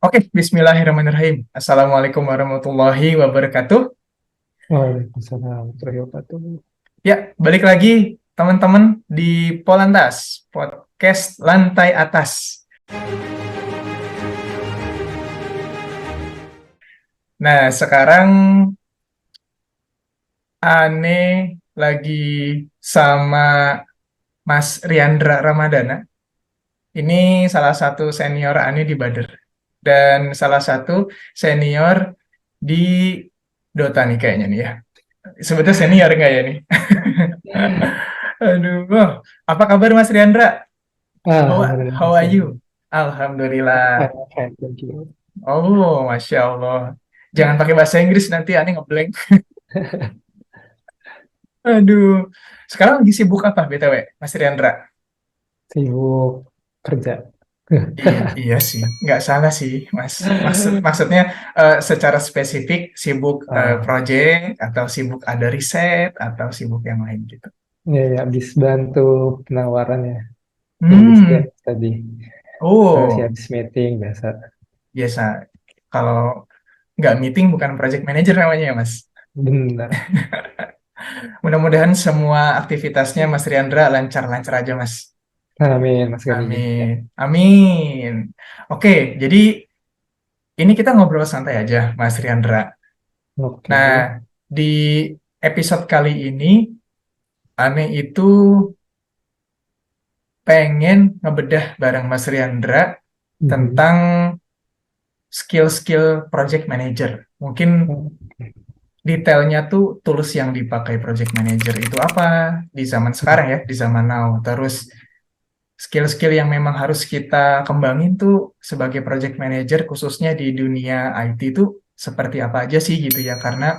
Oke, Bismillahirrahmanirrahim. Assalamualaikum warahmatullahi wabarakatuh. Waalaikumsalam warahmatullahi wabarakatuh. Ya, balik lagi teman-teman di Polantas, podcast lantai atas. Nah, sekarang Ane lagi sama Mas Riandra Ramadana. Ini salah satu senior Ane di Bader. Dan salah satu senior di Dota nih kayaknya nih ya. Sebetulnya senior nggak ya nih? Aduh, wah. Apa kabar Mas Riandra? Alhamdulillah, How are saya you? Alhamdulillah. fine, thank you. Oh, Masya Allah. Jangan pakai bahasa Inggris nanti aneh ngeblank. Aduh. Sekarang lagi sibuk apa, BTW, Mas Riandra? Sibuk kerja. Iya sih, nggak salah sih, Mas. Maksudnya secara spesifik sibuk Ah, project atau sibuk ada riset atau sibuk yang lain gitu. ya, habis bantu penawaran ya, tulis Hmm. tadi. Masih Oh, habis meeting biasa. biasa. Kalau nggak meeting bukan project manager namanya ya, Mas. Benar. Mudah-mudahan semua aktivitasnya Mas Riandra lancar-lancar aja, Mas. Amin, Mas Gani. Ya, Amin. Amin. Oke, jadi ini kita ngobrol santai aja, Mas Riandra. oke. Nah, di episode kali ini, Ane itu pengen ngebedah bareng Mas Riandra Mhm. tentang skill-skill project manager. Mungkin Oke. detailnya tuh tools yang dipakai project manager itu apa di zaman sekarang ya, di zaman now. Terus skill-skill yang memang harus kita kembangin tuh sebagai project manager khususnya di dunia IT tuh seperti apa aja sih gitu ya, karena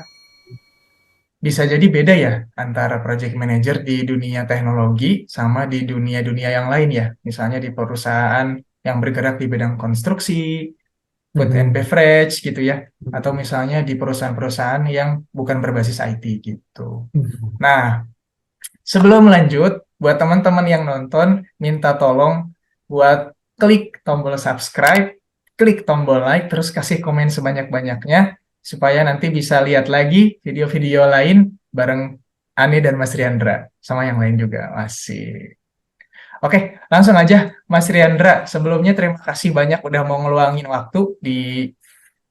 bisa jadi beda ya antara project manager di dunia teknologi sama di dunia-dunia yang lain ya, misalnya di perusahaan yang bergerak di bidang konstruksi, food and Mhm. beverage gitu ya, atau Mhm. misalnya di perusahaan-perusahaan yang bukan berbasis IT gitu. Mhm. Nah, sebelum lanjut, buat teman-teman yang nonton, minta tolong buat klik tombol subscribe, klik tombol like, terus kasih komen sebanyak-banyaknya, supaya nanti bisa lihat lagi video-video lain bareng Ani dan Mas Riandra, sama yang lain juga. Masih. Oke, langsung aja Mas Riandra. Sebelumnya terima kasih banyak udah mau ngeluangin waktu di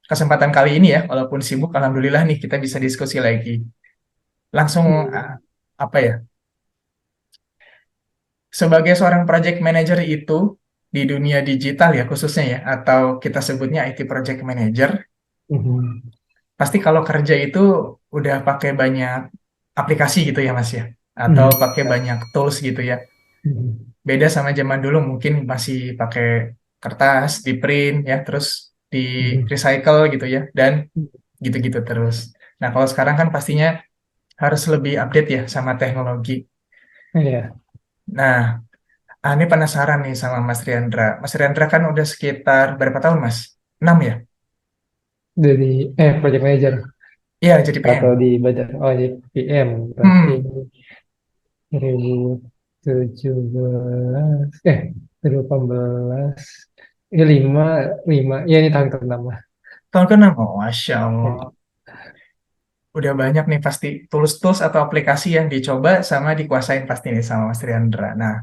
kesempatan kali ini ya, walaupun sibuk, Alhamdulillah nih kita bisa diskusi lagi. Langsung, Mhm. apa ya, sebagai seorang project manager itu di dunia digital ya khususnya ya, atau kita sebutnya IT project manager, Mhm. pasti kalau kerja itu udah pakai banyak aplikasi gitu ya Mas ya, atau Mhm. pakai banyak tools gitu ya. Mhm. Beda sama zaman dulu mungkin masih pakai kertas, di print ya, terus di Mhm. recycle gitu ya, dan gitu-gitu terus. Nah, kalau sekarang kan pastinya harus lebih update ya sama teknologi. Iya, Nah, Ini penasaran nih sama Mas Riandra. Mas Riandra kan udah sekitar berapa tahun, Mas? 6 ya? dari project manager Iya, jadi PM. atau di badan, oh di PM berarti Hmm, 2017 2018 lima lima ya ini tahun ke-6 lah. tahun ke-6. Oh, Masya Allah. Ya. Udah banyak nih pasti tools-tools atau aplikasi yang dicoba sama dikuasain pasti nih sama Mas Riandra. Nah,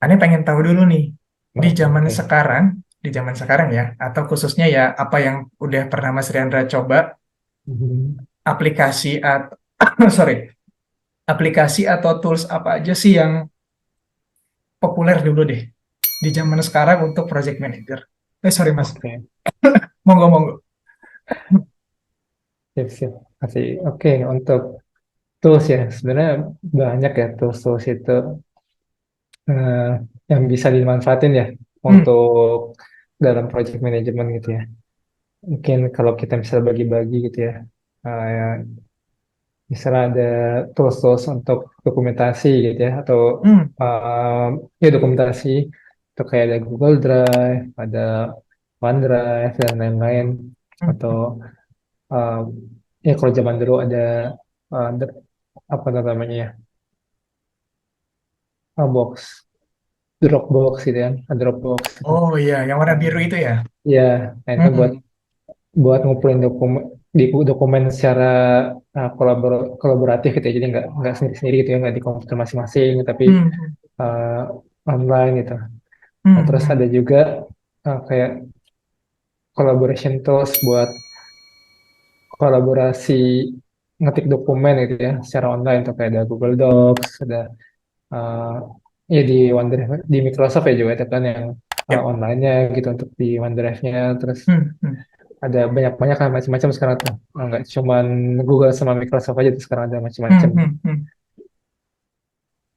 Ane pengen tahu dulu nih, di zaman Oke. sekarang, di zaman sekarang ya, atau khususnya ya apa yang udah pernah Mas Riandra coba, Mhm. aplikasi atau, sorry, aplikasi atau tools apa aja sih yang populer dulu deh di zaman sekarang untuk project manager. Sorry Mas. Oke. Monggo, monggo. Sip, sip. Masih oke untuk tools ya. Sebenarnya banyak ya tools-tools itu eh, yang bisa dimanfaatin ya Hmm, untuk dalam project management gitu ya. Mungkin kalau kita bisa bagi-bagi gitu ya. Ya, misalnya ada tools-tools untuk dokumentasi gitu ya, atau hmm, um, ya dokumentasi itu kayak ada Google Drive, ada OneDrive dan lain-lain, atau hmm. um, ya kalau zaman dulu ada apa namanya ya, Box. Dropbox gitu kan, Dropbox gitu. Oh iya, yang warna biru Nah, itu ya. ya, nah itu buat Mm-mm. ngumpulin dokumen dokumen secara kolaboratif gitu ya. Jadi nggak sendiri sendiri gitu ya, nggak di komputer masing-masing, tapi Hmm. uh, online gitu. Nah, Hmm. terus ada Hmm. juga kayak collaboration tools buat kolaborasi ngetik dokumen gitu ya secara online tuh kayak ada Google Docs, ada uh, ya di OneDrive di Microsoft ya juga itu kan yang Ya. online-nya gitu untuk di OneDrive-nya. Terus Hmm. Hmm. ada banyak-banyak kan macam-macam sekarang tuh. Nggak cuman Google sama Microsoft aja tuh sekarang ada Hmm. macam-macam. Hmm. Hmm.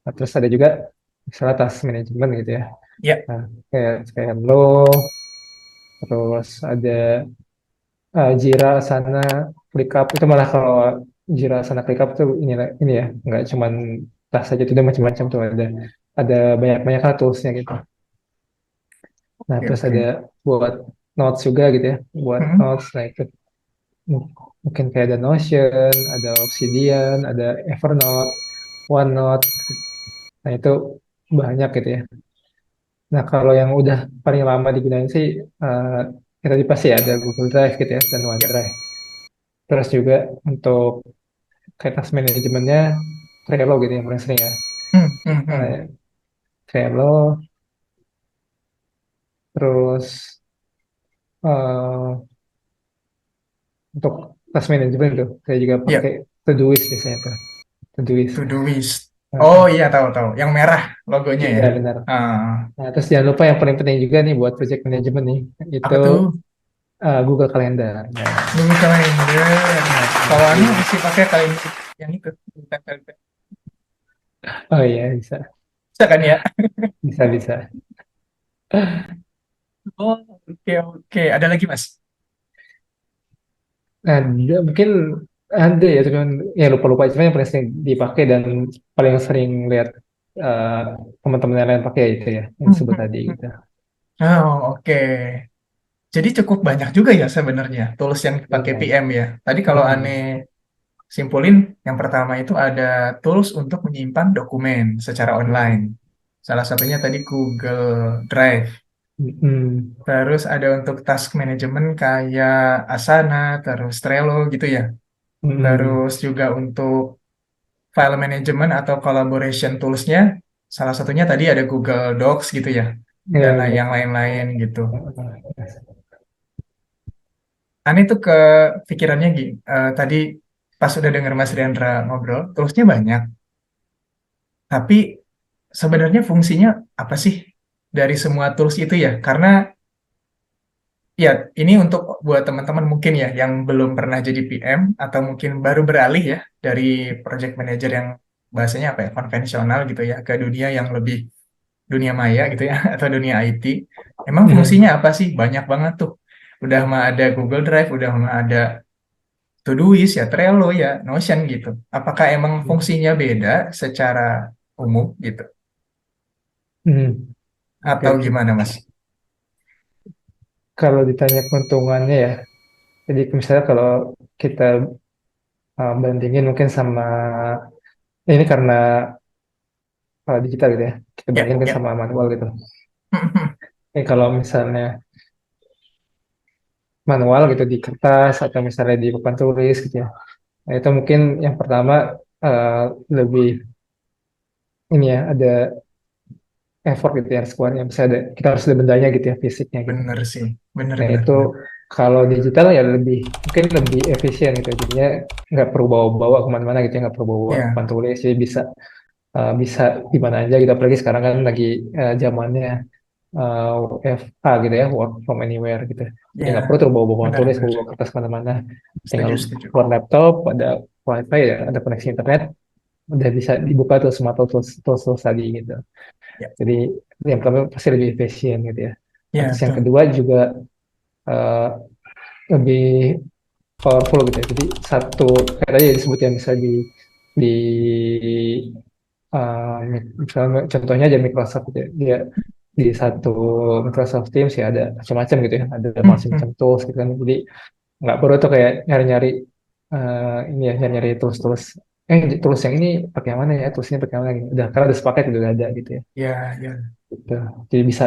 Nah, terus ada juga misalnya task management gitu ya. Ya. Nah, kayak kayak lo, terus ada Jira, Asana, ClickUp itu malah kalau Jira, Asana, ClickUp tuh ini ya nggak cuman tas saja itu ada macam-macam tuh ada banyak-banyak lah toolsnya gitu. Nah Oke, terus ada oke. buat notes juga gitu ya, buat Hmm. notes. Nah itu mungkin kayak ada Notion, ada Obsidian, ada Evernote, OneNote. Nah itu banyak gitu ya. Nah kalau yang udah paling lama digunain sih kita tadi pasti ada Google Drive gitu ya dan Ya. OneDrive. Terus juga untuk kayak task manajemennya Trello gitu yang paling sering ya. Hmm. Hmm. Hmm. Eh, Trello, terus eh, untuk task management tuh saya juga Ya. pakai Todoist biasanya tuh. Todoist. Todoist. Oh Heeh. iya, tahu-tahu. Yang merah logonya ya. Iya benar. Ah, Nah, terus jangan lupa yang paling penting juga nih buat project management nih, itu apa tuh? Google Calendar. Google Calendar. Nah, Kalau anu jadi, masih pakai kalender yang itu. Bukan kalender. oh iya bisa, Bisa kan ya? bisa bisa. Oh, oke, oke. Ada lagi, Mas? Nah, mungkin ada ya, cuman ya lupa-lupa cuma yang paling sering dipakai dan paling sering lihat eh, teman-teman yang lain pakai ya itu ya, yang Hmm. disebut Hmm. tadi Hmm. gitu. Oh, oke. Jadi cukup banyak juga ya sebenarnya tools yang dipakai Iya. PM ya. Tadi kalau aneh Mm-mm. simpulin, yang pertama itu ada tools untuk menyimpan dokumen secara online. Salah satunya tadi Google Drive. Mm-mm. Terus ada untuk task management kayak Asana, terus Trello gitu ya. Mm-mm. Terus juga untuk file management atau collaboration tools-nya, salah satunya tadi ada Google Docs gitu ya. Dan Iya benar. yang lain-lain gitu. Aneh tuh ke pikirannya gini, tadi pas udah denger Mas Riandra ngobrol, toolsnya banyak. Tapi sebenarnya fungsinya apa sih dari semua tools itu ya? Karena ya ini untuk buat teman-teman mungkin ya yang belum pernah jadi PM atau mungkin baru beralih ya dari project manager yang bahasanya apa ya konvensional gitu ya ke dunia yang lebih dunia maya gitu ya atau dunia IT. Emang fungsinya Mm. apa sih? Banyak banget tuh. Udah mah ada Google Drive, udah mah ada Todoist ya, Trello ya, Notion gitu. Apakah emang fungsinya beda secara umum gitu? Mm. Oke Atau oke. gimana Mas? Kalau ditanya keuntungannya ya, jadi misalnya kalau kita bandingin mungkin sama ini karena digital gitu ya, kita Ya, bandingin kan ya. sama manual gitu. Kalau misalnya manual gitu di kertas atau misalnya di papan tulis gitu ya, nah itu mungkin yang pertama eh, lebih ini ya ada effort gitu ya, sekuatnya bisa ada kita harus ada bendanya gitu ya, fisiknya gitu. Bener sih, bener, Nah bener, itu bener. kalau digital ya lebih mungkin lebih efisien gitu, jadinya nggak perlu bawa-bawa kemana-mana gitu ya, nggak perlu bawa Ya, papan tulis, jadi bisa di mana aja gitu. Apalagi sekarang kan lagi zamannya WFA gitu ya, work from anywhere gitu. Ya nggak perlu ya, tuh bawa-bawa papan bener, tulis, bener. bawa kertas kemana-mana. Tinggal Setuju, setuju. keluar laptop, ada wifi ya, ada koneksi internet, udah bisa dibuka tuh semua tools tadi gitu. Ya, Jadi yang pertama pasti lebih efisien gitu ya. Nah, ya, terus yang betul. kedua juga eh, lebih powerful gitu ya. Jadi satu kayak tadi disebut ya, misalnya di uh, misalnya contohnya aja Microsoft gitu ya. Dia di satu Microsoft Teams ya ada macam-macam gitu ya, ada Hmm, macam-macam hmm. tools gitu kan. Jadi nggak perlu tuh kayak nyari-nyari ini ya, nyari-nyari tools-tools. Tools yang ini pakai yang mana ya, tools ini pakai yang mana gitu. Udah karena udah sepaket udah ada gitu ya. Ya, ya. gitu. Jadi bisa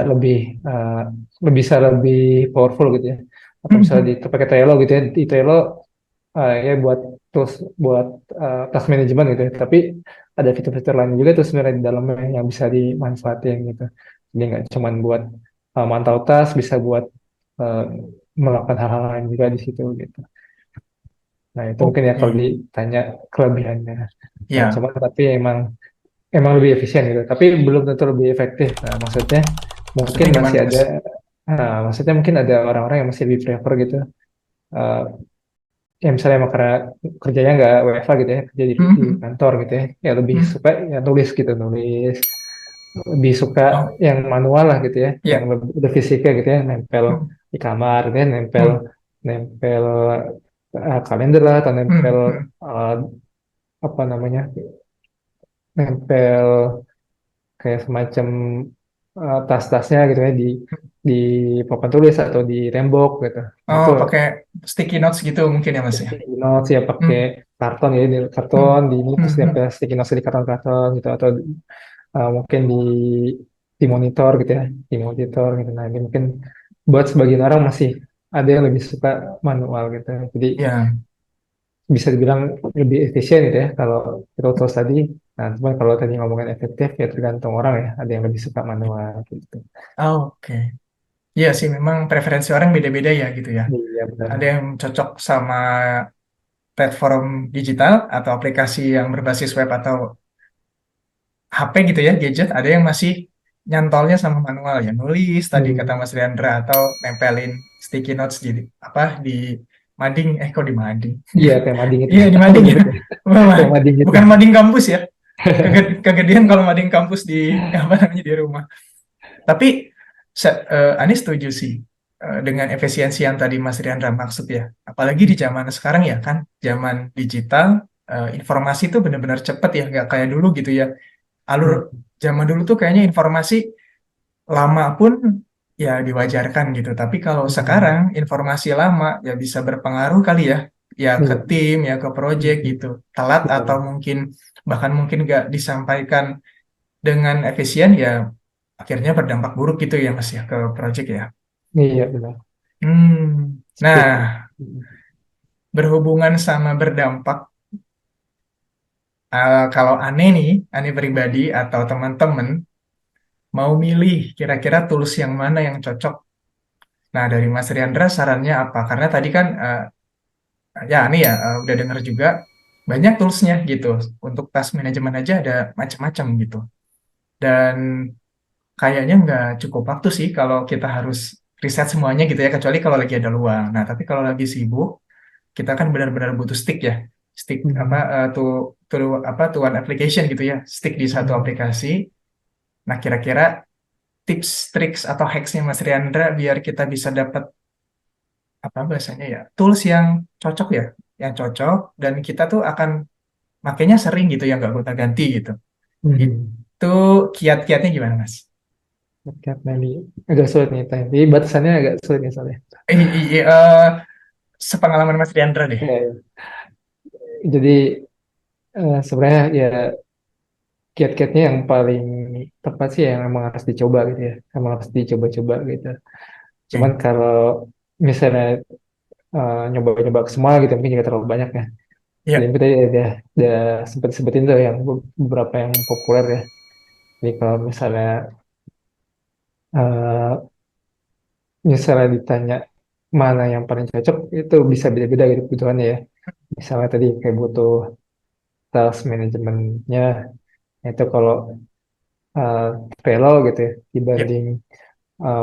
bisa lebih powerful gitu ya. Atau misalnya Mhm. pakai Trello gitu ya. Di Trello ya buat tools buat task management gitu ya. Tapi ada fitur-fitur lain juga tuh sebenarnya di dalamnya yang bisa dimanfaatin gitu. Jadi nggak cuma buat mantau task, bisa buat uh, melakukan hal-hal lain juga di situ gitu. Nah itu mungkin ya kalau Oke, ditanya kelebihannya. Nah ya, cuma tapi emang lebih efisien gitu. Tapi belum tentu lebih efektif. Nah maksudnya mungkin maksudnya masih gimana Mas? ada maksudnya mungkin ada orang-orang yang masih lebih prefer gitu. eh, ya misalnya emang karena kerjanya nggak WFH gitu ya, kerja di Mhm. kantor gitu ya, ya lebih Mhm. suka ya nulis gitu, nulis, lebih suka Oh, yang manual lah gitu ya, yang ya. lebih fisiknya gitu ya, nempel Mhm. di kamar gitu ya, nempel Mhm. nempel kalender lah atau nempel Mhm. Mhm. eh, apa namanya, nempel kayak semacam tas-tasnya gitu ya di papan tulis atau di tembok gitu. Nah Oh, itu pakai sticky notes gitu mungkin ya Mas ya. sticky notes ya pakai Hmm. karton ya, di karton Hmm. di ini Hmm. terus Hmm. nempel sticky notes di karton-karton gitu atau mungkin di monitor gitu ya, di monitor gitu. Nah ini mungkin buat sebagian orang masih ada yang lebih suka manual gitu. Jadi Ya. bisa dibilang lebih efisien gitu ya kalau kita terus tadi. Nah, cuman kalau tadi ngomongin efektif ya tergantung orang ya. Ada yang lebih suka manual gitu. Oke. Iya sih, memang preferensi orang beda-beda ya gitu ya. Iya benar. Ada yang cocok sama platform digital atau aplikasi yang berbasis web atau HP gitu ya, gadget. Ada yang masih nyantolnya sama manual ya, nulis tadi kata Hmm. Mas Riandra atau nempelin sticky notes di apa di mading. Kok di mading? Iya kayak mading itu. Iya di Aku mading ya. nyebut ya. Wah, Kayak mading itu. bukan mading kampus ya. Kegedean kalau mading kampus di apa namanya di rumah. Tapi Ani setuju sih dengan efisiensi yang tadi Mas Riandra maksud ya. Apalagi di zaman sekarang ya kan, zaman digital, informasi itu benar-benar cepat ya, nggak kayak dulu gitu ya. Alur Hmm. zaman dulu tuh kayaknya informasi lama pun ya diwajarkan gitu. Tapi kalau sekarang Hmm. informasi lama ya bisa berpengaruh kali ya, ya ke Iya. tim, ya ke project Hmm. gitu. Telat atau Benar. mungkin bahkan mungkin nggak disampaikan dengan efisien ya akhirnya berdampak buruk gitu ya Mas ya ke project ya. Iya benar. Nah, Setuju. Hmm. berhubungan sama berdampak, kalau aneh pribadi atau teman-teman mau milih kira-kira tools yang mana yang cocok. Nah, dari Mas Riandra sarannya apa? Karena tadi kan ya aneh ya udah dengar juga banyak toolsnya gitu. Untuk task management aja ada macam-macam gitu. Dan kayaknya nggak cukup waktu sih kalau kita harus riset semuanya gitu ya, kecuali kalau lagi ada luang. Nah, tapi kalau lagi sibuk, kita kan benar-benar butuh stick ya. Stick apa Hmm. to apa to one application gitu ya. Stick di satu Hmm. aplikasi. Nah, kira-kira tips, triks atau hacksnya Mas Riandra biar kita bisa dapat apa bahasanya ya, tools yang cocok ya, yang cocok dan kita tuh akan makainya sering gitu ya, nggak gonta-ganti gitu. Hmm. Itu kiat-kiatnya gimana Mas? Karena ini agak sulit nih, tapi batasannya agak sulit nih soalnya. Sepengalaman Mas Riandra deh. Ya, ya. Jadi sebenarnya ya kiat-kiatnya yang paling tepat sih yang emang harus dicoba gitu ya, emang harus dicoba-coba gitu. Cuman Oke. kalau misalnya nyoba-nyoba ke semua gitu mungkin juga terlalu banyak ya. Jadi Ya, kita udah sempet sebutin tuh yang beberapa yang populer ya. Jadi kalau eh, misalnya ditanya mana yang paling cocok itu bisa beda-beda gitu kebutuhannya ya. Misalnya tadi kayak butuh task manajemennya itu kalau uh, Trello gitu ya ya,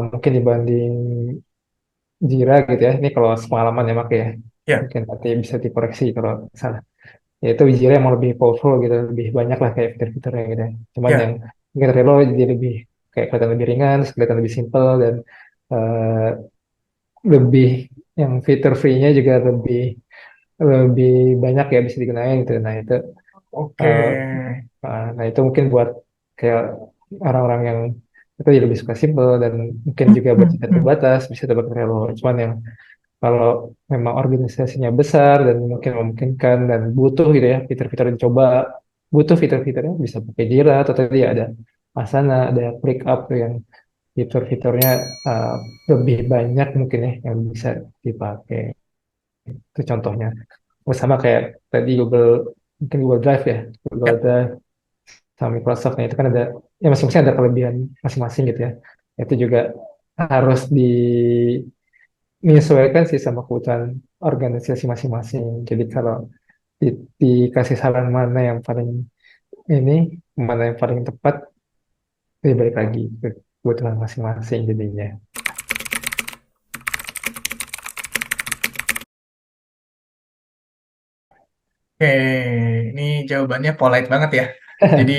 mungkin dibanding Jira gitu ya. Ini kalau pengalaman ya mak ya. ya, Mungkin nanti bisa dikoreksi kalau salah. Ya itu Jira yang mau lebih powerful gitu, lebih banyak lah kayak fitur-fiturnya gitu ya. Cuman yang ya. mungkin Trello jadi lebih kayak kelihatan lebih ringan, terus kelihatan lebih simple dan uh, lebih yang fitur free-nya juga lebih lebih banyak ya bisa digunakan gitu. Nah itu Oke. uh, nah itu mungkin buat kayak orang-orang yang itu jadi lebih suka simple dan mungkin Hmm. juga Hmm. budget Hmm. terbatas bisa dapat Trello. Cuman yang kalau memang organisasinya besar dan mungkin memungkinkan dan butuh gitu ya fitur-fitur dicoba, butuh fitur-fiturnya bisa pakai Jira atau tadi ada Asana, ada ClickUp tuh yang fitur-fiturnya uh, lebih banyak mungkin ya yang bisa dipakai. Itu contohnya. Oh, sama kayak tadi Google, mungkin Google Drive ya. Google Ya. Drive sama Microsoft, nah itu kan ada, ya masing-masing ada kelebihan masing-masing gitu ya. Itu juga harus menyesuaikan sih sama kebutuhan organisasi masing-masing. Jadi kalau dikasih saran mana yang paling ini, mana yang paling tepat, lebih balik lagi ke kebutuhan masing-masing jadinya. Oke, ini jawabannya polite banget ya. Jadi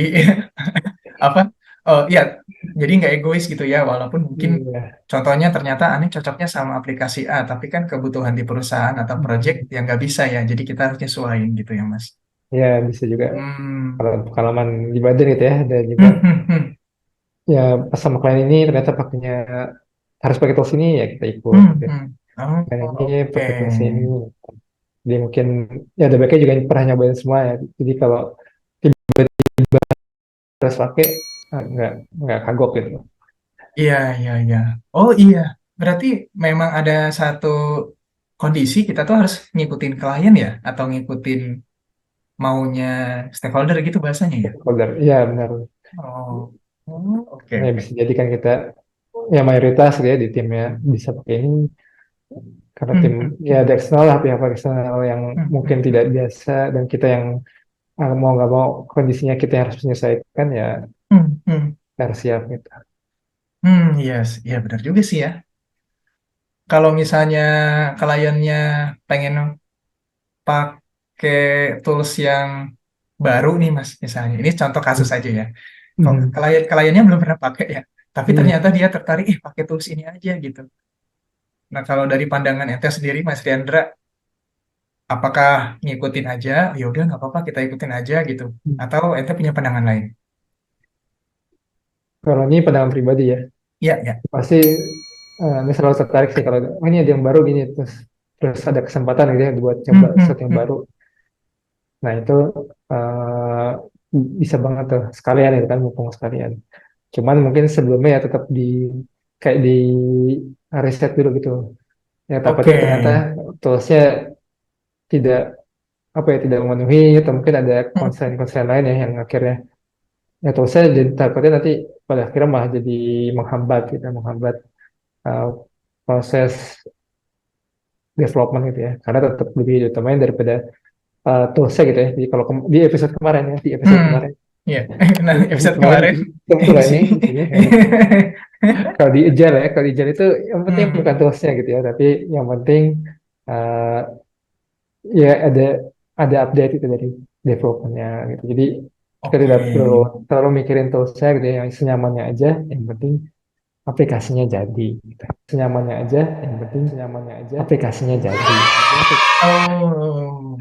apa? Oh iya, jadi nggak egois gitu ya. Walaupun mungkin Iya. contohnya ternyata aneh cocoknya sama aplikasi A, tapi kan kebutuhan di perusahaan atau project Hmm. yang nggak bisa ya. Jadi kita harus nyesuaiin gitu ya, Mas. Ya bisa juga Hmm. kalau pengalaman di Badan gitu ya, dan juga Hmm, hmm, hmm. ya pas sama klien ini ternyata pakainya harus pakai tools ini ya kita ikut Hmm, gitu. hmm. Oh, Dan ini oke. pakai tools ini, jadi mungkin ya ada baiknya juga pernah nyobain semua ya. Jadi kalau harus pakai nggak kagok gitu. Iya, iya, iya. Oh iya, berarti memang ada satu kondisi kita tuh harus ngikutin klien ya, atau ngikutin maunya stakeholder gitu bahasanya ya. Folder, iya benar. Oh, oh, oke, Ya oke. bisa jadi kan kita ya mayoritas gitu ya di timnya bisa pakai ini karena Hmm, tim hmm, ya hmm, ada eksternal lah, pihak eksternal yang hmm, hmm, mungkin hmm. tidak biasa, dan kita yang mau nggak mau kondisinya kita yang harus menyesuaikan ya, Hmm, hmm. kita harus siap gitu. Yes, iya benar juga sih ya. Kalau misalnya kliennya pengen pakai tools yang baru nih Mas, misalnya. Ini contoh kasus aja ya. Kok Mhm. kliennya belum pernah pakai ya, tapi Mhm. ternyata dia tertarik, pakai tools ini aja gitu. Nah, kalau dari pandangan ente sendiri, Mas Riandra, apakah ngikutin aja? Ya udah nggak apa-apa, kita ikutin aja gitu. Atau ente punya pandangan lain? Kalau ini pandangan pribadi ya, Iya, ya. pasti ini selalu tertarik sih kalau oh, ini ada yang baru gini, terus terus ada kesempatan gitu ya buat coba Hmm, hmm, sesuatu yang hmm, baru. Nah itu eh, bisa banget tuh sekalian itu kan, mumpung sekalian. Cuman mungkin sebelumnya ya tetap kayak di riset dulu gitu. Ya Oke. takutnya ternyata toolsnya tidak apa ya, tidak memenuhi, atau mungkin ada Hmm, konsen-konsen lain ya yang akhirnya ya toolsnya jadi takutnya nanti pada akhirnya malah jadi menghambat gitu, menghambat uh, proses development gitu ya. Karena tetap lebih utamain daripada toolsnya gitu ya. Jadi kalau di episode kemarin ya, di episode hmm. kemarin, Iya. Nah, di episode episode kemarin kemarin kebetulan si ini intinya kalau di Agile ya, kalau di Agile itu yang penting bukan hmm, toolsnya gitu ya, tapi yang penting uh, ya ada update itu dari developernya gitu. Jadi kita oke. tidak perlu terlalu mikirin toolsnya gitu ya, yang senyamannya aja, yang penting aplikasinya jadi gitu. Senyamannya aja, yang penting senyamannya aja, aplikasinya jadi. Oh,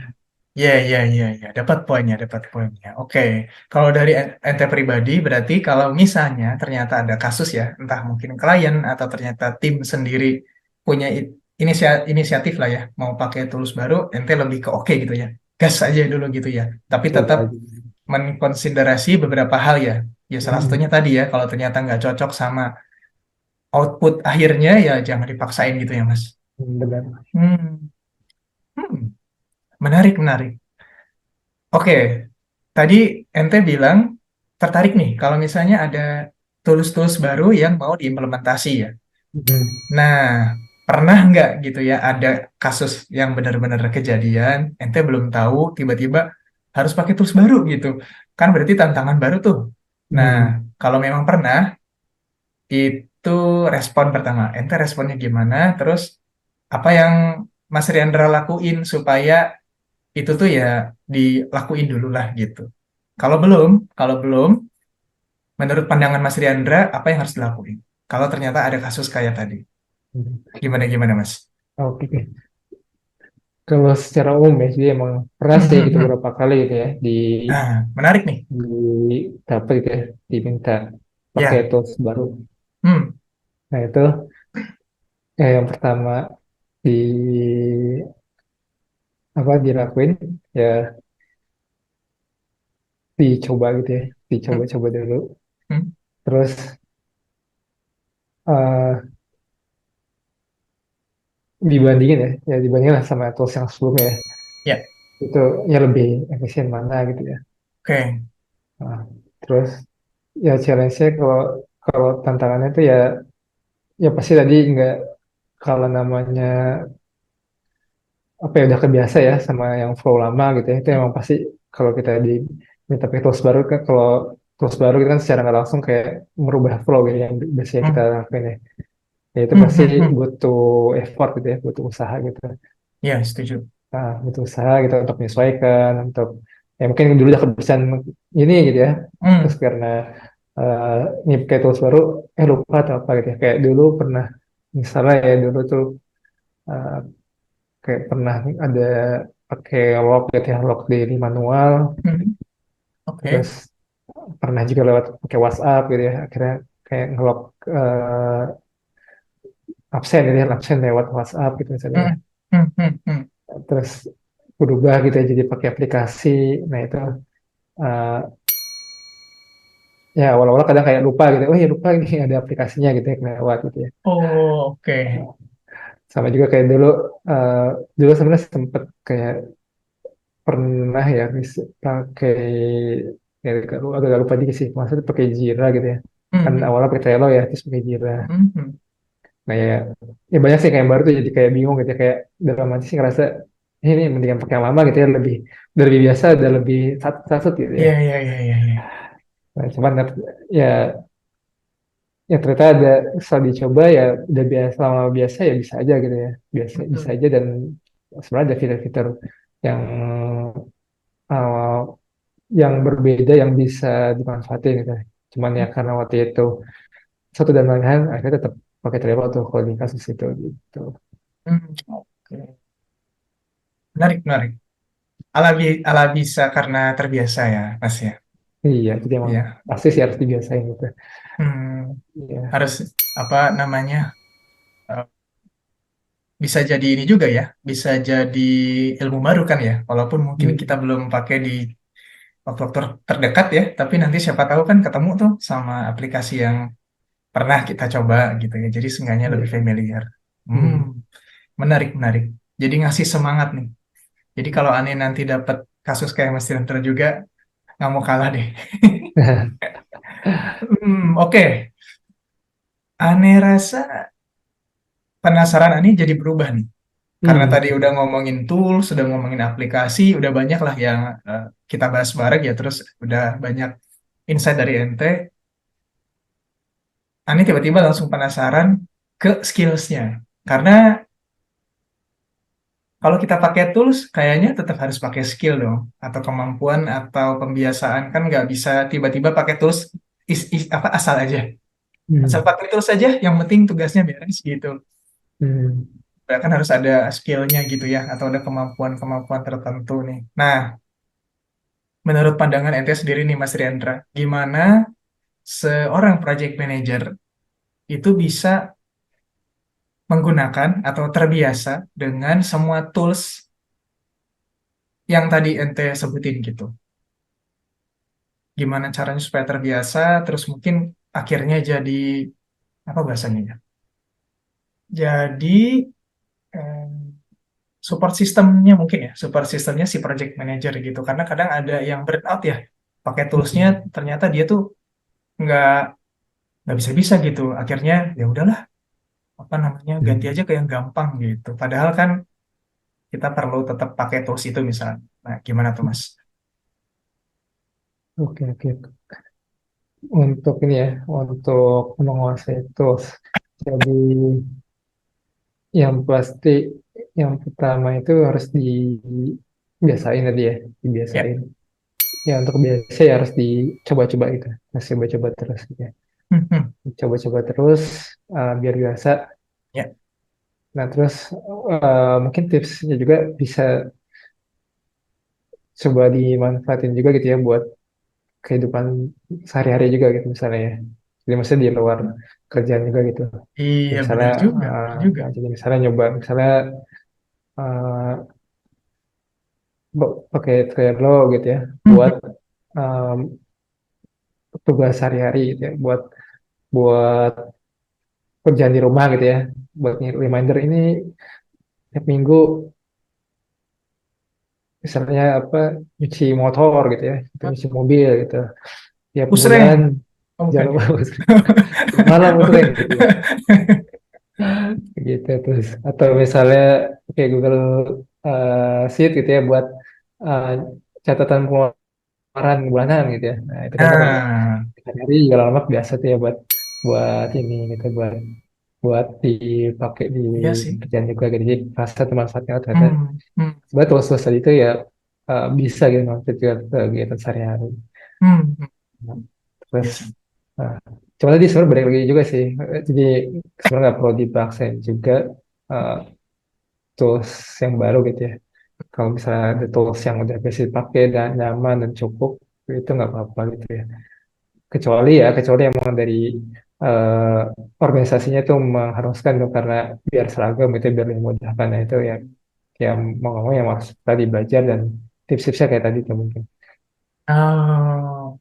iya, iya, iya, iya. Dapat poinnya, dapat poinnya. Oke. Kalau dari ente pribadi, berarti kalau misalnya ternyata ada kasus ya, entah mungkin klien atau ternyata tim sendiri punya inisiatif lah ya, mau pakai tools baru, ente lebih ke oke gitu ya. Gas aja dulu gitu ya. Tapi Coba tetap aja. menkonsiderasi beberapa hal ya. Ya salah satunya Hmm, tadi ya, kalau ternyata nggak cocok sama output akhirnya, ya jangan dipaksain gitu ya, Mas. benar. Hmm, hmm. Menarik, menarik. Oke, tadi ente bilang tertarik nih kalau misalnya ada tools-tools baru yang mau diimplementasi ya. Hmm, Nah, pernah nggak gitu ya ada kasus yang benar-benar kejadian, ente belum tahu, tiba-tiba harus pakai tools baru gitu. Kan berarti tantangan baru tuh. Nah, hmm, kalau memang pernah, itu respon pertama. Ente responnya gimana? Terus apa yang Mas Riandra lakuin supaya itu tuh ya dilakuin dulu lah gitu. Kalau belum, kalau belum, menurut pandangan Mas Riandra, apa yang harus dilakuin? Kalau ternyata ada kasus kayak tadi, hmm. gimana gimana Mas? Oke. Kalau secara umum ya, jadi emang pernah sih gitu beberapa kali gitu ya Nah, menarik nih. di dapat gitu ya, diminta pakai Ya, tools baru. hmm, Nah itu yang pertama di apa dilakuin ya, dicoba gitu ya, hmm, dicoba-coba dulu. hmm. Terus eh, dibandingin ya dibandingin lah sama tools yang sebelumnya ya, Ya, itu ya lebih efisien mana gitu ya. oke. Nah, terus ya challenge-nya kalau kalau tantangannya itu ya pasti tadi nggak, kalau namanya apa ya udah kebiasa ya sama yang flow lama gitu ya, itu Hmm, emang pasti kalau kita diminta pakai tools baru kan, kalau tools baru kita kan secara nggak langsung kayak merubah flow gitu yang biasanya kita hmm, lakuin ya. Ya itu hmm, pasti hmm, hmm. butuh effort gitu ya, butuh usaha gitu. Ya, setuju. Nah, butuh usaha gitu untuk menyesuaikan, untuk ya mungkin dulu udah kebiasaan ini gitu ya. Terus Hmm, karena eh ini pakai tools baru, lupa atau apa gitu ya. Kayak dulu pernah, misalnya ya dulu tuh eh, kayak pernah ada pakai log gitu ya, log daily manual, hmm. terus Oke. pernah juga lewat pakai WhatsApp gitu ya. Akhirnya kayak ngelog eh, absen gitu ya, absen lewat WhatsApp gitu misalnya ya. Hmm, hmm, hmm, hmm. Terus berubah gitu ya jadi pakai aplikasi. Nah itu eh, ya awal-awal kadang kayak lupa gitu, oh ya lupa ini ada aplikasinya gitu ya lewat gitu ya. Oh, oke. Sama juga kayak dulu eh, dulu sebenarnya sempet kayak pernah ya pakai, ya agak lupa dikit sih maksudnya pakai Jira gitu ya, Hmm, kan hmm, awalnya pakai Trello ya terus pakai Jira. hmm, hmm. Nah ya banyak sih kayak yang baru tuh jadi kayak bingung gitu ya, kayak dalam hati sih ngerasa ini mendingan pakai yang lama gitu ya, udah lebih biasa, udah lebih satu gitu ya. Iya, iya, iya, iya, iya. Nah, cuman ya ya ternyata ada, setelah dicoba ya udah biasa, lama biasa ya bisa aja gitu ya, biasa bisa Betul. aja. Dan sebenarnya ada fitur-fitur yang uh, yang berbeda yang bisa dimanfaatin gitu. Cuman ya karena waktu itu satu dan lain hal akhirnya tetap pakai Trello tuh kalau di kasus itu gitu. Hmm, oke. Menarik, menarik. Ala bisa karena terbiasa ya, Mas ya. Iya, jadi emang Iya. pasti sih harus dibiasain gitu. Hmm, Iya. harus apa namanya? eh, Bisa jadi ini juga ya, bisa jadi ilmu baru kan ya. Walaupun mungkin kita Hmm. belum pakai di waktu-waktu terdekat ya, tapi nanti siapa tahu kan ketemu tuh sama aplikasi yang pernah kita coba gitu ya. Jadi seenggaknya lebih Iya. familiar. Hmm, Hmm. menarik, menarik. Jadi ngasih semangat nih. Jadi kalau Ani nanti dapat kasus kayak Mas Tirta juga, nggak mau kalah deh. Oke. Ani rasa penasaran Ani jadi berubah nih. Karena Hmm. tadi udah ngomongin tools, sudah ngomongin aplikasi, udah banyak lah yang kita bahas bareng ya. Terus udah banyak insight dari ente. Ani tiba-tiba langsung penasaran ke skillsnya. Karena kalau kita pakai tools, kayaknya tetap harus pakai skill dong. Atau kemampuan, atau pembiasaan. Kan nggak bisa tiba-tiba pakai tools apa asal aja. Asal Hmm. pakai tools aja, yang penting tugasnya beres gitu. Hmm. Kan harus ada skillnya gitu ya, atau ada kemampuan-kemampuan tertentu nih. Nah, menurut pandangan ente sendiri nih Mas Riandra, gimana seorang project manager itu bisa menggunakan atau terbiasa dengan semua tools yang tadi ente sebutin gitu? Gimana caranya supaya terbiasa, terus mungkin akhirnya jadi, apa bahasanya ya? Jadi em, support sistemnya mungkin ya, support sistemnya si project manager gitu. Karena kadang ada yang burnout ya, pakai toolsnya Hmm. ternyata dia tuh nggak nggak bisa-bisa gitu. Akhirnya ya udahlah, apa namanya, ganti Hmm. aja ke yang gampang gitu. Padahal kan kita perlu tetap pakai tools itu misalnya. Nah, gimana tuh Mas? Oke, oke. Untuk ini ya, untuk menguasai tools. Jadi yang pasti yang pertama itu harus dibiasain tadi ya, Ya. dibiasain. Ya untuk biasa ya harus dicoba-coba gitu, masih coba-coba terus gitu ya. Hmm, hmm. Coba-coba terus biar biasa. Ya. Nah terus mungkin tipsnya juga bisa coba dimanfaatin juga gitu ya buat kehidupan sehari-hari juga gitu misalnya ya. Jadi maksudnya di luar kerjaan juga gitu. Jadi Iya, misalnya benar juga, benar juga. jadi misalnya nyoba misalnya eh, pakai Trello gitu ya Hmm, buat hmm. em, tugas sehari-hari gitu ya, buat buat kerjaan di rumah gitu ya, buat reminder ini tiap minggu misalnya apa, nyuci motor gitu ya, atau nyuci mobil gitu, tiap bulan Pusreng. Oh, jangan bukan ya. lupa tiap malam sering gitu ya, gitu terus. Atau misalnya kayak Google Sheet gitu ya, buat eh, catatan pengeluaran bulanan gitu ya. Nah itu kan kalau Nah, hari juga lama biasa tuh ya, buat buat ini gitu, buat buat dipakai di iya sih. kerjaan juga gitu. Jadi rasa tuh manfaatnya ternyata Hmm, hmm, sebenarnya tools-tools tadi itu ya bisa gitu manfaat juga ke kegiatan sehari-hari. hmm. Nah, terus Iya sih. nah, cuma tadi sebenarnya balik lagi juga sih. Jadi sebenarnya nggak perlu dipaksain juga uh, tools yang baru gitu ya. Kalau misalnya ada tools yang udah bisa dipakai dan nyaman dan cukup, itu nggak apa-apa gitu ya. Kecuali emang dari uh, organisasinya tuh mengharuskan tuh, karena biar seragam gitu, biar lebih memudahkan. Nah itu ya, yang mau ngomong yang harus tadi belajar, dan tips-tipsnya kayak tadi tuh mungkin. Oh,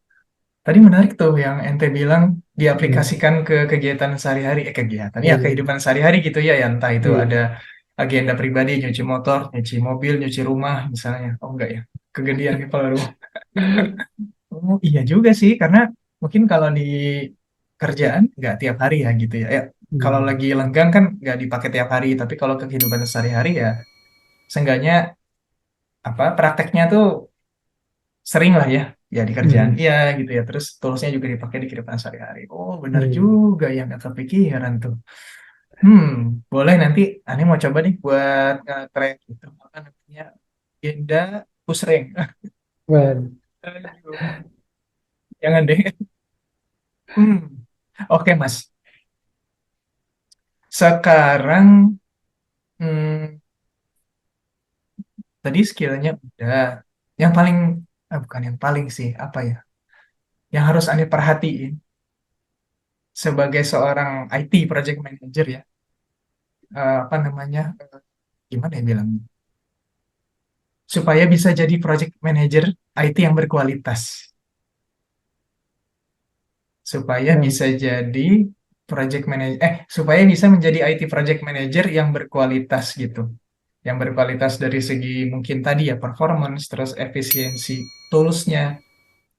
tadi menarik tuh yang ente bilang Hmm. diaplikasikan ke kegiatan sehari-hari, kegiatan ya Iya, kehidupan sehari-hari gitu ya, yang entah itu ada iya. agenda pribadi, nyuci motor, nyuci mobil, nyuci rumah misalnya. Oh enggak ya, kegedean kepala rumah. Oh iya juga sih, karena mungkin kalau di kerjaan nggak tiap hari ya gitu ya. Ya, kalau Hmm. lagi lenggang kan nggak dipakai tiap hari, tapi kalau ke kehidupan sehari-hari ya seenggaknya apa prakteknya tuh sering lah ya, ya di kerjaan Hmm. iya gitu ya. Terus toolsnya juga dipakai di kehidupan sehari-hari. Oh benar Hmm. juga yang nggak kepikiran tuh. Hmm, boleh nanti Ane mau coba nih buat nge-track gitu. Apa namanya? Agenda push rank. Well, Aduh, jangan deh. Hmm. Oke Mas, sekarang hmm, tadi skillnya udah. Yang paling, bukan yang paling sih, apa ya? Yang harus Ane perhatiin sebagai seorang IT project manager ya, apa namanya? Gimana ya bilang? Supaya bisa jadi project manager IT yang berkualitas. Supaya yang bisa jadi project manager, supaya bisa menjadi IT project manager yang berkualitas gitu. Yang berkualitas dari segi mungkin tadi ya performance, terus efisiensi toolsnya.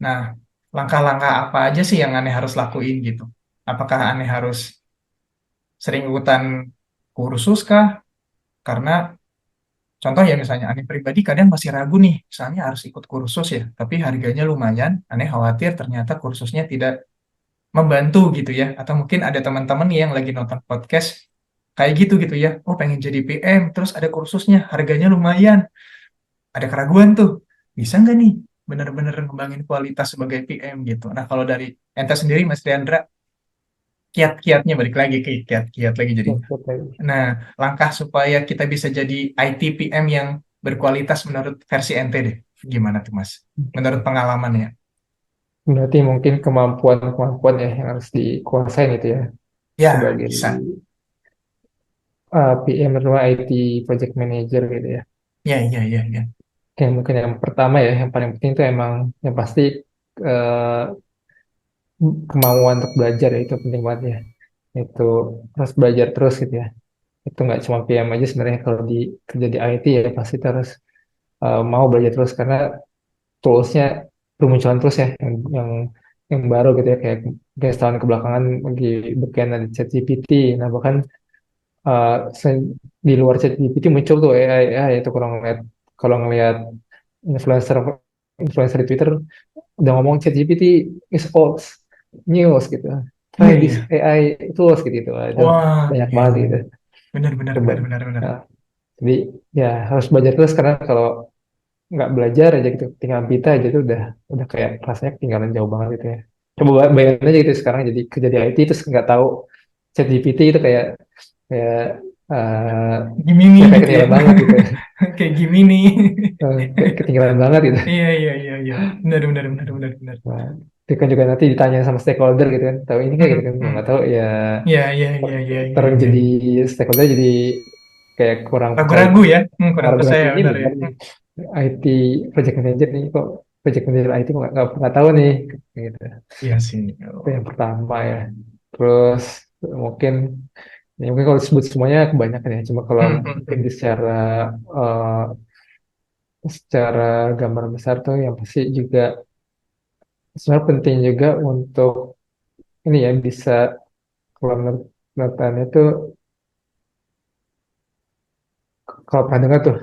Nah, langkah-langkah apa aja sih yang aneh harus lakuin gitu? Apakah aneh harus sering ikutan kursus kah? Karena contoh ya misalnya aneh pribadi kadang masih ragu nih, misalnya harus ikut kursus ya, tapi harganya lumayan, aneh khawatir ternyata kursusnya tidak membantu gitu ya. Atau mungkin ada teman-teman yang lagi nonton podcast kayak gitu gitu ya. Oh pengen jadi PM, terus ada kursusnya, harganya lumayan. Ada keraguan tuh, bisa nggak nih benar-benar ngembangin kualitas sebagai PM gitu. Nah kalau dari ente sendiri Mas Diandra, kiat-kiatnya balik lagi ke kiat-kiat lagi jadinya. siap lagi. Nah, langkah supaya kita bisa jadi IT PM yang berkualitas menurut versi ente deh. Gimana tuh Mas? Menurut Oke. pengalamannya. Berarti mungkin kemampuan-kemampuan ya yang harus dikuasain itu ya, Ya, sebagai bisa. PM atau IT project manager gitu ya. Ya, ya, ya, ya. Oke, mungkin yang pertama ya, yang paling penting itu emang yang pasti eh, kemauan untuk belajar ya, itu penting banget ya. Itu harus belajar terus gitu ya. Itu nggak cuma PM aja sebenarnya, kalau di kerja di IT ya pasti terus mau belajar terus, karena toolsnya bermunculan terus ya, yang baru gitu ya, kayak setahun kebelakangan lagi beken ada ChatGPT. Nah bahkan uh, di luar ChatGPT muncul tuh AI, AI itu, kalau ngeliat influencer influencer di Twitter udah ngomong ChatGPT is old news gitu, Oh try this iya. AI tools gitu, itu itu Wah, banyak iya, banget iya, gitu, iya. Benar, benar, coba. benar, benar, benar. Nah, jadi ya harus belajar terus, karena kalau nggak belajar aja gitu, tinggal pita aja tuh udah kayak rasanya ketinggalan jauh banget gitu ya. Coba bayangin aja gitu sekarang jadi kerja di IT terus nggak tahu ChatGPT, itu kayak kayak eh, Gemini ya kayak gitu ya. ketinggalan banget gitu. Kayak Gemini. Kayak ketinggalan banget gitu. Iya, iya, iya, iya. Benar, benar, benar, benar, benar. Nah, itu kan juga nanti ditanya sama stakeholder gitu kan, tahu ini kayak Hmm, gitu kan, ya hmm. nggak tahu ya, Iya, iya, iya, iya, iya, terus iya. jadi stakeholder jadi kayak kurang percaya, Ragu-ragu ya. Kurang ragu-ragu, percaya, ini benar ya. benar nih IT project manager nih, kok project manager IT kok nggak tahu nih gitu. Iya sih. Itu yang Oh. pertama ya. terus mungkin ya mungkin kalau disebut semuanya kebanyakan ya. Cuma kalau Hmm, hmm, mungkin hmm. eh, secara gambar besar tuh yang pasti juga sebenarnya penting juga untuk ini ya bisa kalau menurut Anda itu kalau pernah dengar tuh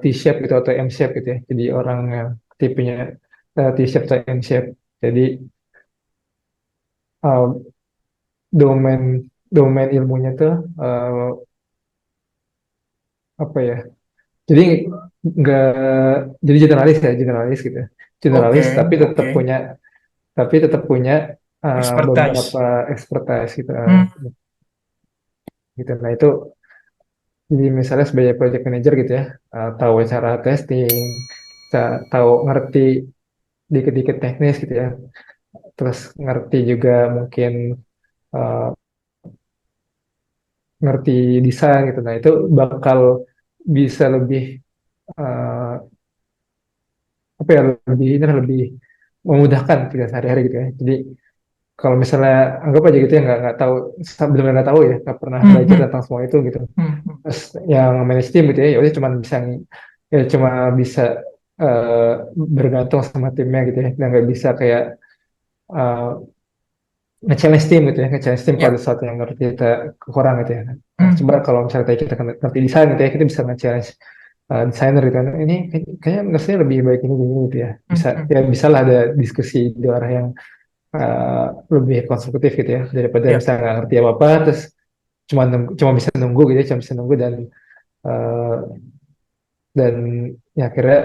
T-shape gitu atau M-shape gitu ya. Jadi orang yang tipenya T-shape atau M-shape. Jadi eh, domain domain ilmunya tuh eh, apa ya? Jadi nggak jadi generalis gitu. Oke, Generalis oke. tapi tetap punya beberapa Expertise. expertise gitu. Hmm, Gitu. Nah itu jadi misalnya sebagai project manager gitu ya, tahu cara testing, tahu ngerti dikit-dikit teknis gitu ya, terus ngerti juga mungkin eh, ngerti desain gitu. Nah itu bakal bisa lebih eh, apa ya lebih memudahkan kita sehari-hari gitu ya. Jadi kalau misalnya anggap aja gitu ya nggak tahu benar-benar nggak tahu ya nggak pernah hmm, belajar hmm, tentang semua itu gitu. hmm, hmm. Terus yang manage team gitu ya udah cuma bisa eh, bergantung sama timnya gitu ya dan nggak bisa kayak eh, nge-challenge tim gitu ya nge-challenge tim kalau ada Ya. sesuatu yang menurut kita kurang gitu ya. Nah Hmm, coba hmm. kalau misalnya kayak kita ngerti desain gitu ya kita bisa nge-challenge desainer gitu kan ini kayaknya menurutnya lebih baik ini gini gitu ya Hmm, bisa hmm. ya bisa lah ada diskusi di arah yang eh, lebih konstruktif gitu ya daripada Ya. misalnya nggak ngerti apa-apa terus cuma bisa nunggu gitu ya cuma bisa nunggu eh, dan ya akhirnya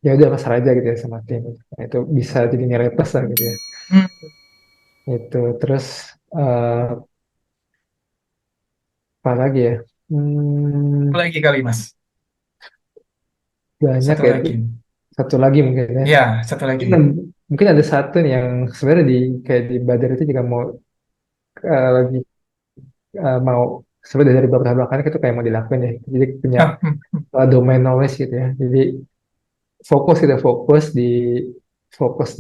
ya udah pasrah aja gitu ya sama tim. Nah, itu bisa jadi nilai plus lah gitu ya Hmm. itu terus eh, apa lagi ya Satu hmm, lagi kali, Mas. banyak Satu ya lagi. satu lagi mungkin ya Ya, satu lagi. mungkin mungkin ada satu nih yang sebenarnya kayak di Badar itu juga mau lagi mau sebenarnya dari beberapa tahun belakangan itu kayak mau dilakuin ya jadi punya Ah, hmm, hmm. domain knowledge gitu ya jadi fokus kita fokus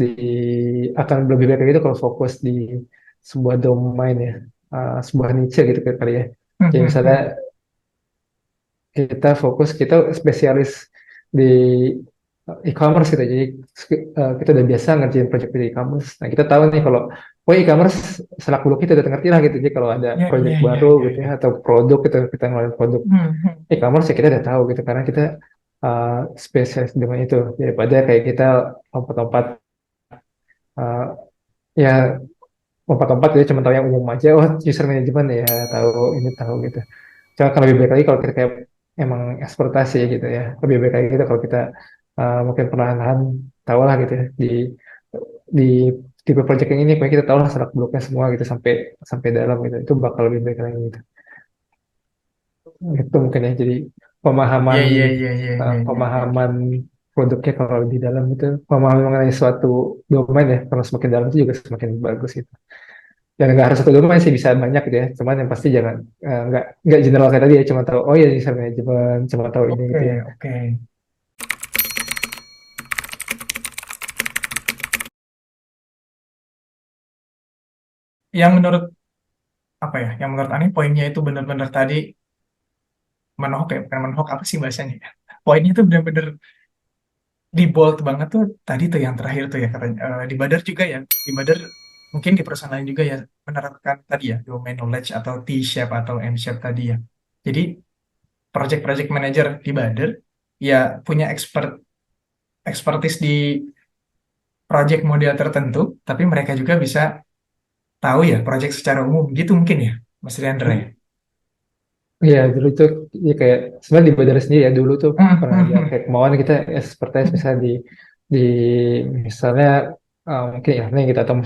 di akan lebih baik lagi itu kalau fokus di sebuah domain ya sebuah niche gitu kali ya Hmm, kayak hmm, misalnya hmm. kita spesialis di e-commerce gitu jadi kita udah biasa ngerjain project di e-commerce nah kita tahu nih kalau oh e-commerce selak beluk kita udah ngerti lah gitu jadi kalau ada Ya, project ya, ya, baru ya, gitu ya ya. atau produk kita ngeluarin produk Hmm, hmm. e-commerce ya kita udah tahu gitu karena kita uh, spesialis dengan itu daripada kayak kita lompat-lompat uh, ya lompat-lompat ya cuma tahu yang umum aja oh user management ya tahu ini tahu gitu cuma kan lebih baik lagi kalau kita kayak emang ekspektasi gitu ya lebih baik lagi gitu kalau kita mungkin perlahan-lahan tahu lah gitu ya di tipe project yang ini kayak kita tahu lah seluk beluknya semua gitu sampai sampai dalam gitu itu bakal lebih baik lagi gitu itu mungkin ya jadi Ya, pemahaman ya, ya, ya, ya, ya, ya. pemahaman produknya kalau lebih dalam itu pemahaman mengenai suatu domain ya kalau semakin dalam itu juga semakin bagus gitu dan nggak harus satu domain sih bisa banyak gitu ya cuman yang pasti jangan nggak general kayak tadi ya cuma tahu oh ya user management cuma tahu ini Oke, gitu ya. oke. Yang menurut apa ya? Yang menurut Ani poinnya itu benar-benar tadi menohok ya, bukan menohok apa sih bahasanya ya? Poinnya itu benar-benar di bold banget tuh tadi tuh yang terakhir tuh ya katanya di Badar juga ya. Di Badar mungkin di perusahaan lain juga ya menerapkan tadi ya domain knowledge atau T-shape atau M-shape tadi ya. Jadi project-project manager di Badar ya punya expertise di project model tertentu, tapi mereka juga bisa tahu ya project secara umum gitu mungkin ya, Mas Riandra ya. Iya dulu tuh ya kayak sebenarnya di Badar sendiri ya dulu tuh Hmm, pernah hmm, ada hmm. kayak kemauan kita expertise misalnya di misalnya mungkin ya nih kita atau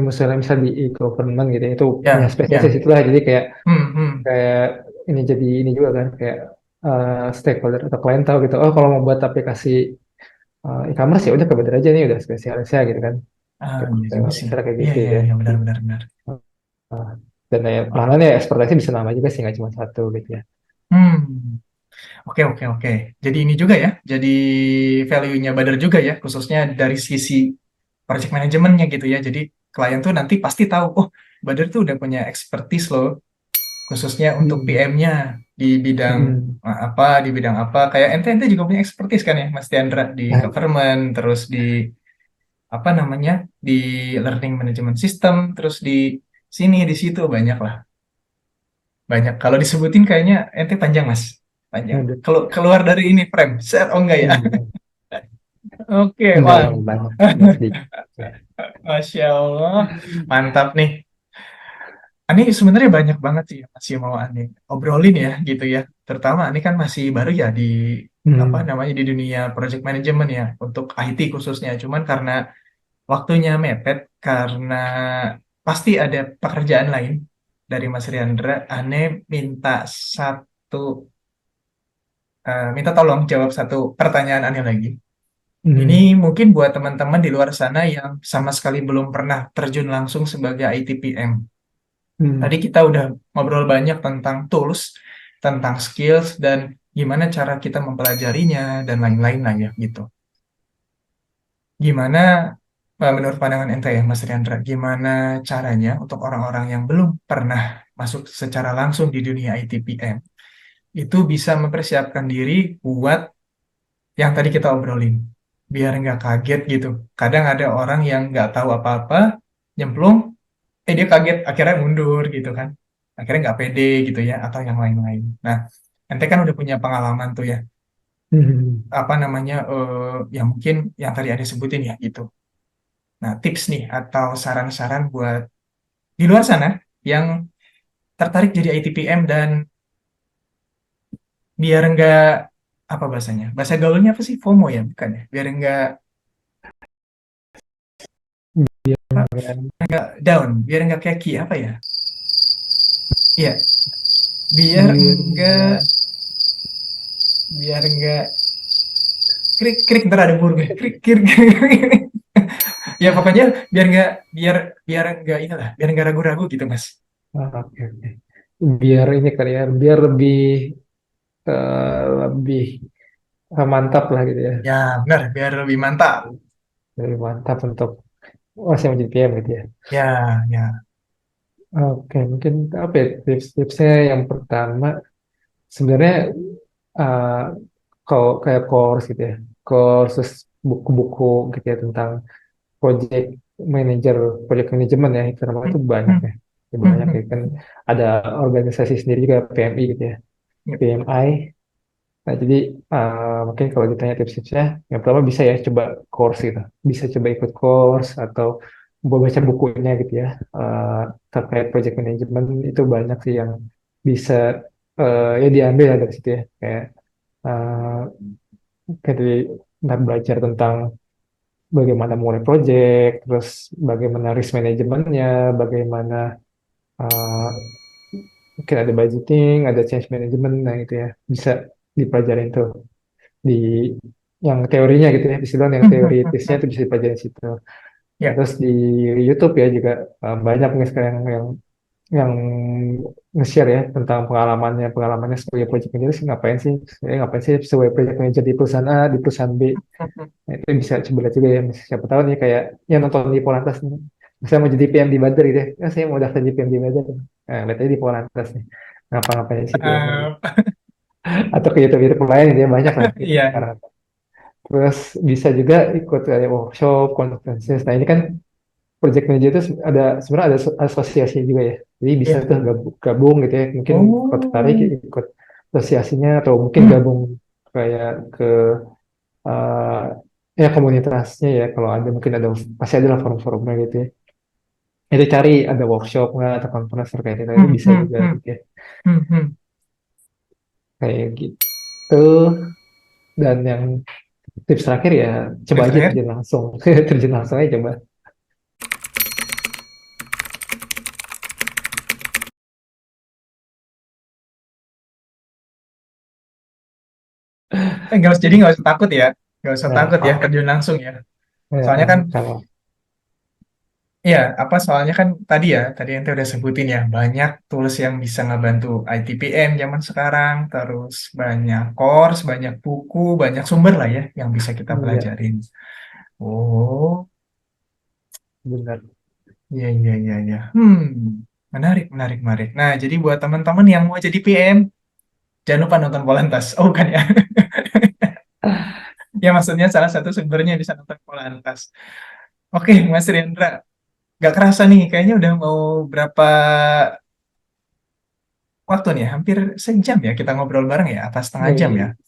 misalnya misal di e-government gitu ya, itu punya Ya, spesialis ya. itulah jadi kayak Hmm, hmm. kayak ini jadi ini juga kan kayak stakeholder atau klien tahu gitu oh kalau mau buat aplikasi e-commerce ya udah ke Badar aja nih udah spesialisnya gitu kan Ah, gitu. iya juga sih. Misalnya kayak Iya, gitu iya, ya iya, jadi benar, benar, benar. dan ya pelan ya expertise bisa nama juga sih nggak cuma satu gitu ya. Hmm, oke, oke, oke. Jadi ini juga ya, jadi value-nya Badar juga ya, khususnya dari sisi project manajemennya gitu ya. Jadi klien tuh nanti pasti tahu, oh Badar tuh udah punya expertise loh, khususnya untuk Hmm. PM-nya di bidang Hmm. apa, di bidang apa. Kayak ente juga punya expertise kan ya, Mas Tiandra, di Nah, government, terus di apa namanya, di learning management system, terus di sini, di situ banyak lah. Banyak. Kalau disebutin kayaknya ente panjang, Mas. Panjang. ada. Kalau keluar dari ini frame, set, oh enggak ya? Enggak, Oke, enggak wah. lah, banyak, enggak sedikit. Ya. Masya Allah. Mantap nih. Ani sebenarnya banyak banget sih yang masih mau Ani obrolin ya gitu ya. Terutama Ani kan masih baru ya di apa Hmm. namanya, di dunia project management ya untuk IT khususnya. Cuman karena waktunya mepet, karena pasti ada pekerjaan lain dari Mas Riandra, Ane minta satu minta tolong jawab satu pertanyaan Ane lagi. Ini Hmm. mungkin buat teman-teman di luar sana yang sama sekali belum pernah terjun langsung sebagai ITPM. Tadi Hmm. kita udah ngobrol banyak tentang tools, tentang skills, dan gimana cara kita mempelajarinya, dan lain-lain lah ya gitu. Gimana menurut pandangan ente ya Mas Riandra, gimana caranya untuk orang-orang yang belum pernah masuk secara langsung di dunia ITPM, itu bisa mempersiapkan diri buat yang tadi kita obrolin, biar nggak kaget gitu. Kadang ada orang yang nggak tahu apa-apa, nyemplung, dia kaget akhirnya mundur gitu kan, akhirnya nggak pede gitu ya, atau yang lain-lain. Nah, ente kan udah punya pengalaman tuh ya, Hmm. apa namanya, ya mungkin yang tadi ada sebutin ya gitu. Nah, tips nih atau saran-saran buat di luar sana yang tertarik jadi ITPM, dan biar nggak, apa bahasanya, bahasa gaulnya apa sih, FOMO ya bukan ya, biar nggak apa, down, biar nggak keki apa ya, iya, biar Biar enggak, enggak. biar enggak krik krik, ntar ada burung krik krik krik. Ya pokoknya biar nggak, biar biar nggak inilah, biar nggak ragu-ragu gitu Mas. Oke, oke. Biar ini kali ya, biar lebih lebih mantap lah gitu ya. Ya benar, biar lebih mantap. Lebih mantap untuk saya menjadi PM gitu ya. Ya, ya. Oke, mungkin apa ya tips-tipsnya yang pertama sebenarnya uh, kalau kayak course gitu ya, course terus buku-buku gitu ya tentang project manager, project management ya, itu namanya Hmm, itu banyak hmm, ya. Ya, hmm, banyak ya hmm. kan ada organisasi sendiri juga PMI gitu ya, Yep. PMI. Nah, jadi mungkin kalau ditanya tips-tipsnya, yang pertama bisa ya coba course gitu. Bisa coba ikut course atau baca bukunya gitu ya. eh, Terkait project management itu banyak sih yang bisa ya diambil ya dari situ ya. Eh, Kayak tadi kita belajar tentang bagaimana mulai project, terus bagaimana risk manajemennya, bagaimana eh, mungkin ada budgeting, ada change management, nah itu ya bisa dipelajarin tuh di yang teorinya gitu ya, di situ yang Hmm, hmm, hmm, teoritisnya hmm. itu bisa dipelajari di situ. Nah, Ya. terus di YouTube ya juga banyak nih sekarang yang nge-share ya tentang pengalamannya sebagai project manager sih ngapain sih sebagai project manager di perusahaan A di perusahaan B. Hmm, hmm. Nah, itu bisa coba lihat juga ya, siapa tahu nih kayak yang nonton di Polantas nih, saya mau jadi PM di Badar gitu ya, saya mau daftar jadi PM di Badar, nah lihat aja di Polantas nih ngapa-ngapain di situ ya, atau ke YouTube lain gitu ya, banyak lah gitu Iya. sekarang. Terus bisa juga ikut kayak workshop, conferences. Nah ini kan project manager itu sebenarnya ada asosiasi juga ya. Jadi bisa Iya. tuh gabung gitu ya. Mungkin kalau tertarik Oh. ikut asosiasinya atau mungkin Hmm, gabung kayak ke eh, ya komunitasnya ya. Kalau ada mungkin ada pasti ada lah forum-forumnya gitu ya. Itu cari ada workshop nggak atau conference terkait itu hmm, bisa hmm, juga hmm, gitu ya. hmm, hmm. Kayak gitu. Dan yang tips terakhir ya coba Tips aja terakhir. terjun langsung. Terjun langsung aja coba. Jadi nggak usah takut ya. Nggak usah Nah, takut ya terjun langsung ya. Soalnya kan, kalau iya, apa soalnya kan tadi yang udah sebutin ya, banyak tools yang bisa ngebantu ITPM zaman sekarang, terus banyak course, banyak buku, banyak sumber lah ya yang bisa kita iya pelajarin. Oh, benar. Iya, iya, iya, iya. Menarik, menarik, menarik. Nah, jadi buat teman-teman yang mau jadi PM, jangan lupa nonton Polantas. Oh, bukan ya? Ya, maksudnya salah satu sumbernya bisa nonton Polantas. Oke, Mas Riandra. Gak kerasa nih, kayaknya udah mau berapa waktu nih? Hampir sejam ya kita ngobrol bareng ya, apa setengah jam ya? Wih,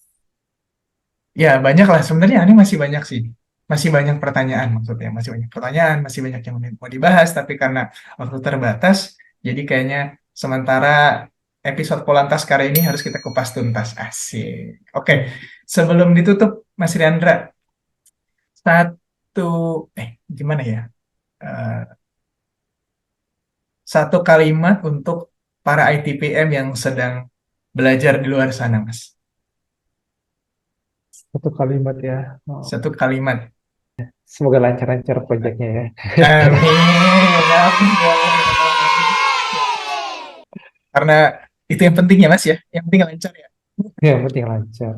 Ya, banyak lah. Sebenarnya ini masih banyak sih. Masih banyak pertanyaan maksudnya. Masih banyak pertanyaan, masih banyak yang mau dibahas. Tapi karena waktu terbatas, jadi kayaknya sementara episode Polantas kali ini harus kita kupas tuntas. Asik. Oke, sebelum ditutup, Mas Riandra, satu, gimana ya? Eh, Satu kalimat untuk para ITPM yang sedang belajar di luar sana, Mas. satu kalimat ya. Oh, Satu kalimat. semoga lancar-lancar proyeknya ya. Amin, amin, ya Allah, ya Allah. Karena itu yang penting ya Mas ya, yang penting lancar ya. Yang penting lancar.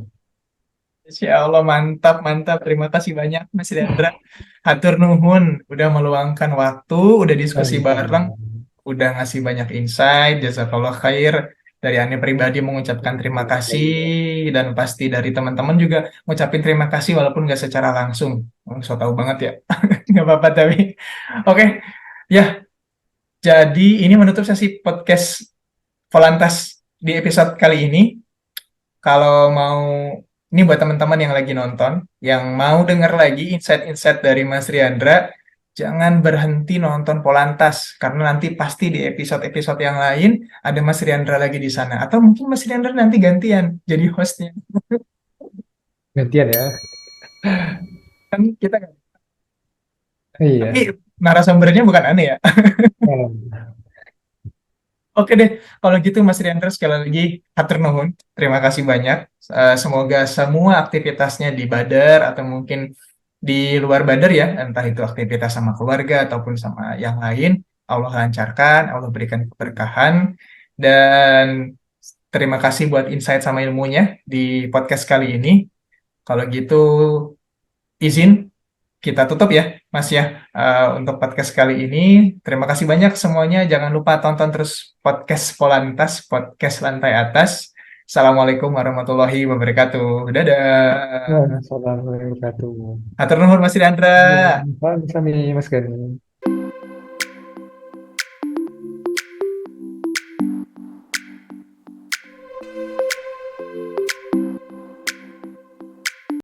Insya Allah mantap, mantap. Terima kasih banyak Mas Rendra. Hatur nuhun, udah meluangkan waktu, udah diskusi bareng, Sama-sama. udah ngasih banyak insight. Jazakallah khair. Dari Ane pribadi mengucapkan terima kasih dan pasti dari teman-teman juga ngucapin terima kasih walaupun nggak secara langsung. Oh, so tahu banget ya, nggak apa-apa tapi. Oke, ya. Jadi ini menutup sesi podcast Volantas di episode kali ini. Kalau mau, ini buat teman-teman yang lagi nonton, yang mau denger lagi insight-insight dari Mas Riandra, jangan berhenti nonton Polantas, karena nanti pasti di episode-episode yang lain ada Mas Riandra lagi di sana. Atau mungkin Mas Riandra nanti gantian jadi hostnya. Gantian ya. Kan kita nggak- tapi Iya. narasumbernya bukan aneh ya. Hmm. Oke deh, kalau gitu Mas Riandra sekali lagi hatur nuhun. Terima kasih banyak. Semoga semua aktivitasnya di Badar atau mungkin di luar Badar ya, entah itu aktivitas sama keluarga ataupun sama yang lain, Allah lancarkan, Allah berikan keberkahan. Dan terima kasih buat insight sama ilmunya di podcast kali ini. Kalau gitu izin kita tutup ya, Mas ya, untuk podcast kali ini. Terima kasih banyak semuanya. Jangan lupa tonton terus podcast Polantas, podcast Lantai Atas. Assalamualaikum warahmatullahi wabarakatuh. Dadah. Assalamualaikum warahmatullahi wabarakatuh. Atur nuhun Mas Riandra. Salam, Mas Gani.